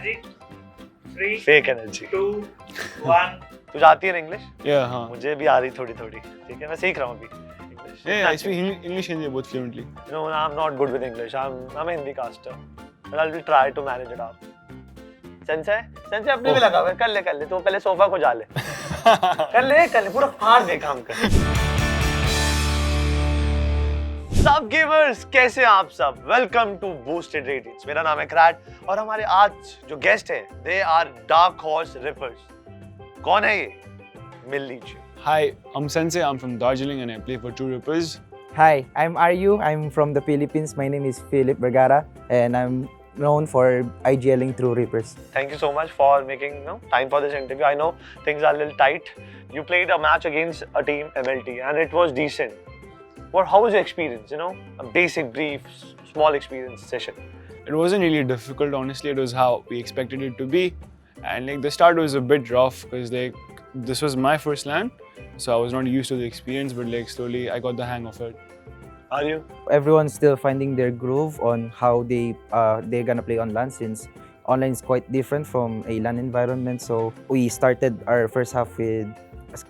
Energy. 3, fake energy 2, 1. तुझे आती है इंग्लिश? Yeah, huh. मुझे भी आ रही थोड़ी थोड़ी, ठीक है, मैं सीख रहा हूँ अभी English. Yeah, I speak English and Hindi both fluently. No, I'm not good with English. I'm a Hindi caster, but I'll try to manage it out. सेंसे अपने भी लगा हुआ है, कर ले तू पहले सोफा को जा ले कर ले पूरा फाड़ दे काम कर। सब गेमर्स कैसे हैं आप सब? Welcome to boosted ratings. मेरा नाम है क्रैट और हमारे आज जो गेस्ट हैं they are Dark Horse Reapers. कौन है ये? मिल लीजिए। Hi, I'm Sensei. I'm from Darjeeling and I play for Two Rippers. Hi, I'm Aryu. I'm from the Philippines. My name is Philip Vergara and I'm known for IGLing through Reapers. Thank you so much for making time for this interview. I know things are a little tight. You played a match against a team MLT and it was decent. How was your experience? A basic, brief, small experience session. It wasn't really difficult, honestly. It was how we expected it to be. And the start was a bit rough because this was my first LAN. So I was not used to the experience, but slowly I got the hang of it. Are you? Everyone's still finding their groove on how they're gonna play on LAN, since online is quite different from a LAN environment. So we started our first half with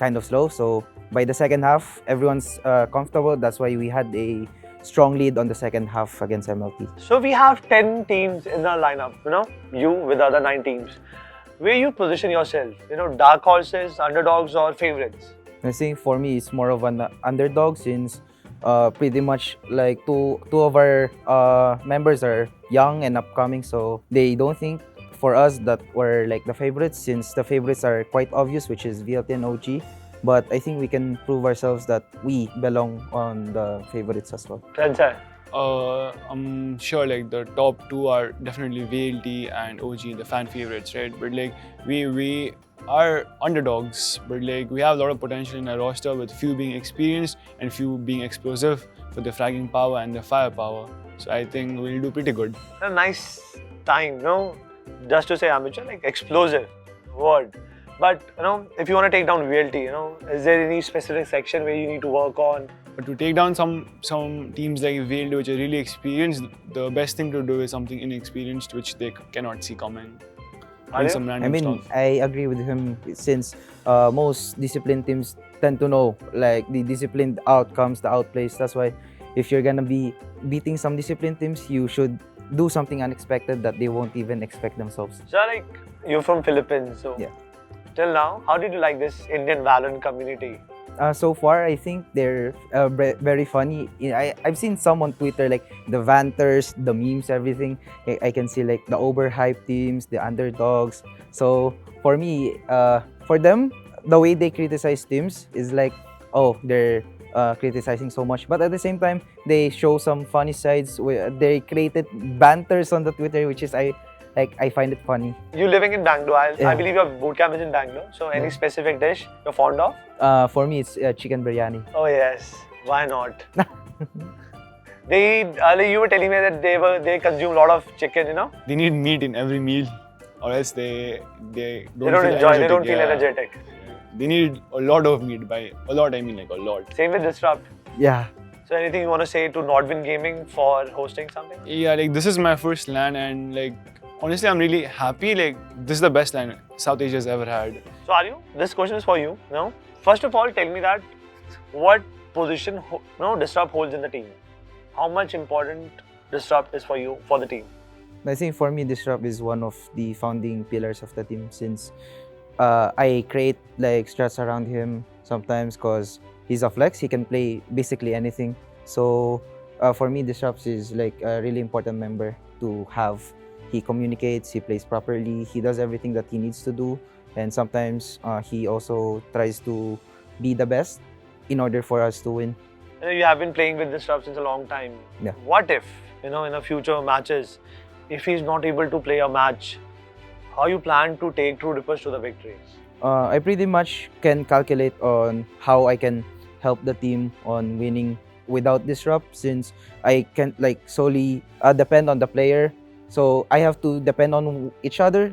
kind of slow. So by the second half, everyone's comfortable. That's why we had a strong lead on the second half against MLT. So we have 10 teams in our lineup, you with the other 9 teams. Where you position yourself? Dark horses, underdogs or favorites? I think for me, it's more of an underdog, since pretty much like two of our members are young and upcoming, so they don't think for us that we're like the favorites, since the favorites are quite obvious, which is VLT and OG. But I think we can prove ourselves that we belong on the favorites as well. Sensei. I'm sure the top 2 are definitely VLT and OG, the fan favorites, right? But we are underdogs, but we have a lot of potential in our roster, with few being experienced and few being explosive for the fragging power and the firepower. So I think we'll do pretty good. A nice time, just to say amateur, explosive word. But if you want to take down VLT, is there any specific section where you need to work on? But to take down some teams like VLT which are really experienced, the best thing to do is something inexperienced which they cannot see coming. Are you? Some random stuff. I agree with him, since most disciplined teams tend to know the disciplined outcomes, the outplays. That's why if you're gonna be beating some disciplined teams, you should do something unexpected that they won't even expect themselves. So you're from Philippines, so yeah. Till now, how did you like this Indian Valorant community? So far, I think they're very funny. I've seen some on Twitter, the Vanters, the memes, everything. I can see the overhyped teams, the underdogs. So for me, for them, the way they criticize teams is they're criticizing so much. But at the same time, they show some funny sides. They created banters on the Twitter, which is I find it funny. You living in Bangalore, I Yeah. believe your boot camp is in Bangalore. So any specific dish you're fond of? For me, it's chicken biryani. Oh yes, why not? You were telling me that they consume a lot of chicken, They need meat in every meal, or else they don't They don't feel enjoy, they don't energetic. feel Yeah. energetic. They need a lot of meat. By a lot, I mean a lot. Same with Disrupt. Yeah. So anything you want to say to Nodwin Gaming for hosting something? Yeah, this is my first LAN, and honestly, I'm really happy. This is the best LAN South Asia's ever had. So Aryu, this question is for you. First of all, tell me that what position Disrupt holds in the team. How much important Disrupt is for you, for the team? I think for me, Disrupt is one of the founding pillars of the team, since I create strats around him sometimes, because he's a flex. He can play basically anything. So for me, Disrupt is a really important member to have. He communicates, he plays properly, he does everything that he needs to do, and sometimes he also tries to be the best in order for us to win. You have been playing with Disrupt since a long time. Yeah. What if, in a future matches, if he's not able to play a match, how you plan to take True Rippers to the victory? I pretty much can calculate on how I can help the team on winning without Disrupt, since I can't solely depend on the player. So I have to depend on each other,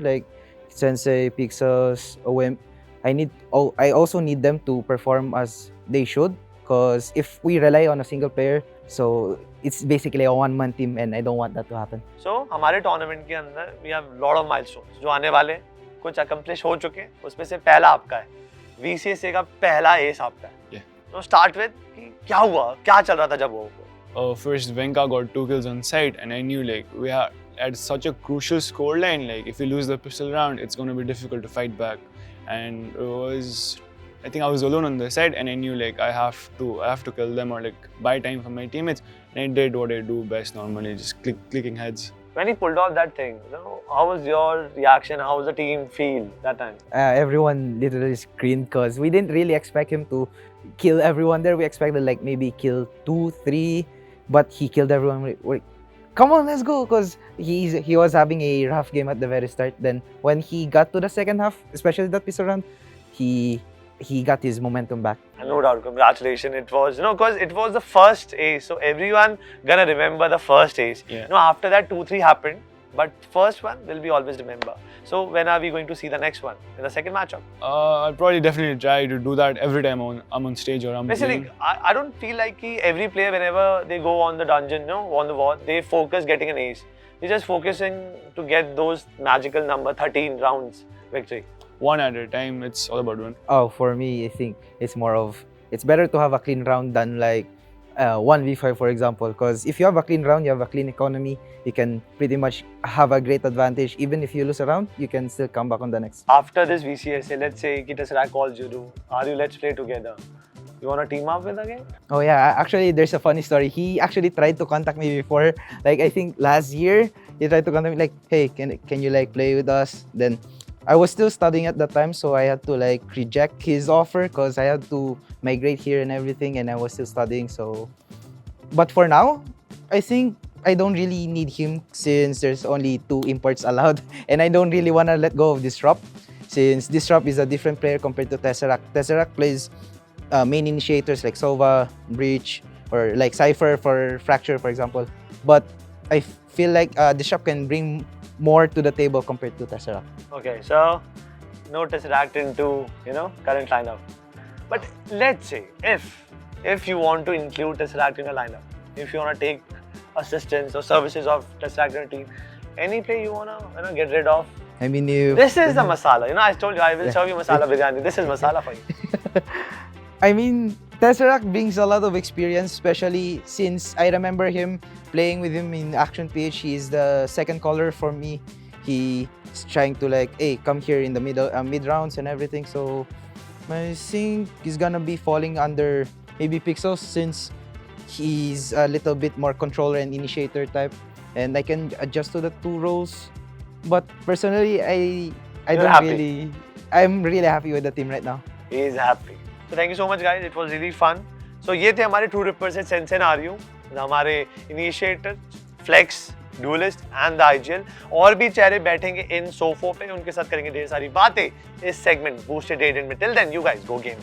Sensei, Pixels, OM. I also need them to perform as they should, because if we rely on a single player, So it's basically a one-man team, and I don't want that to happen. So हमारे tournament के अंदर we have lot of milestones जो आने वाले हैं, कुछ accomplish हो चुके हैं, उसमें से पहला आपका है, VCSA का पहला ace आपका है. Yeah. So start with कि क्या हुआ, क्या चल रहा था जब वो हुआ? First, Venka got 2 kills on site, and I knew like we are at such a crucial scoreline. Like if we lose the pistol round, it's going to be difficult to fight back. And I think I was alone on the side, and I knew like I have to kill them or like buy time for my teammates. And I did what I do best normally, just clicking heads. When he pulled off that thing, you know, how was your reaction? How was the team feel that time? Everyone literally screamed because we didn't really expect him to kill everyone there. We expected like maybe kill 2, 3, but he killed everyone. We're like, come on, let's go, because he was having a rough game at the very start. Then when he got to the second half, especially that pistol round, he got his momentum back. And no doubt, congratulations. It was, you know, because it was the first ace, so everyone gonna remember the first ace. Yeah. You know, after that 2, 3 happened, but first one will be always remember. So when are we going to see the next one in the second matchup? I'll probably definitely try to do that every time I'm on stage or I'm Basically, playing. I don't feel like every player, whenever they go on the dungeon, you know, on the wall, they focus getting an ace. They're just focusing to get those magical number 13 rounds victory. One at a time, it's all about one. Oh, for me, I think it's better to have a clean round than like 1v5, for example, because if you have a clean round, you have a clean economy, you can pretty much have a great advantage. Even if you lose a round, you can still come back on the next. After this VCSA, let's say Kitasrak calls you, Aryu, let's play together. You want to team up with again? Oh yeah, actually there's a funny story. He actually tried to contact me before. Like I think last year, he tried to contact me like, hey, can you like play with us? Then I was still studying at that time, so I had to like reject his offer because I had to migrate here and everything, and I was still studying. So, but for now, I think I don't really need him since there's only 2 imports allowed, and I don't really want to let go of Disrupt since Disrupt is a different player compared to Tesseract. Tesseract plays main initiators like Sova, Breach, or like Cypher for Fracture, for example. But I feel like Disrupt can bring more to the table compared to Tesseract. Okay, so no Tesseract into, you know, current lineup. But let's say if you want to include Tesseract in a lineup, if you want to take assistance or services of Tesseract in a team, any player you want to get rid of? I mean, if This is the masala. You know, I told you I will serve you masala biryani. This is masala for you. I mean, Tesseract brings a lot of experience, especially since I remember him playing with him in Action PH. He's the second caller for me. He's trying to like, hey, come here in the mid rounds and everything. So I think he's gonna be falling under maybe Pixels since he's a little bit more controller and initiator type, and I can adjust to the 2 roles. But personally, I'm really happy with the team right now. He is happy. So thank you so much, guys. It was really fun. So ये थे हमारे True Rippers से Kaizen Aryu, हमारे Initiator, Flex, Duelist and the IGL. और भी चेहरे बैठेंगे इन सोफों पे, उनके साथ करेंगे ढेर सारी बातें इस segment Boosted Agent में. Till then, you guys go game.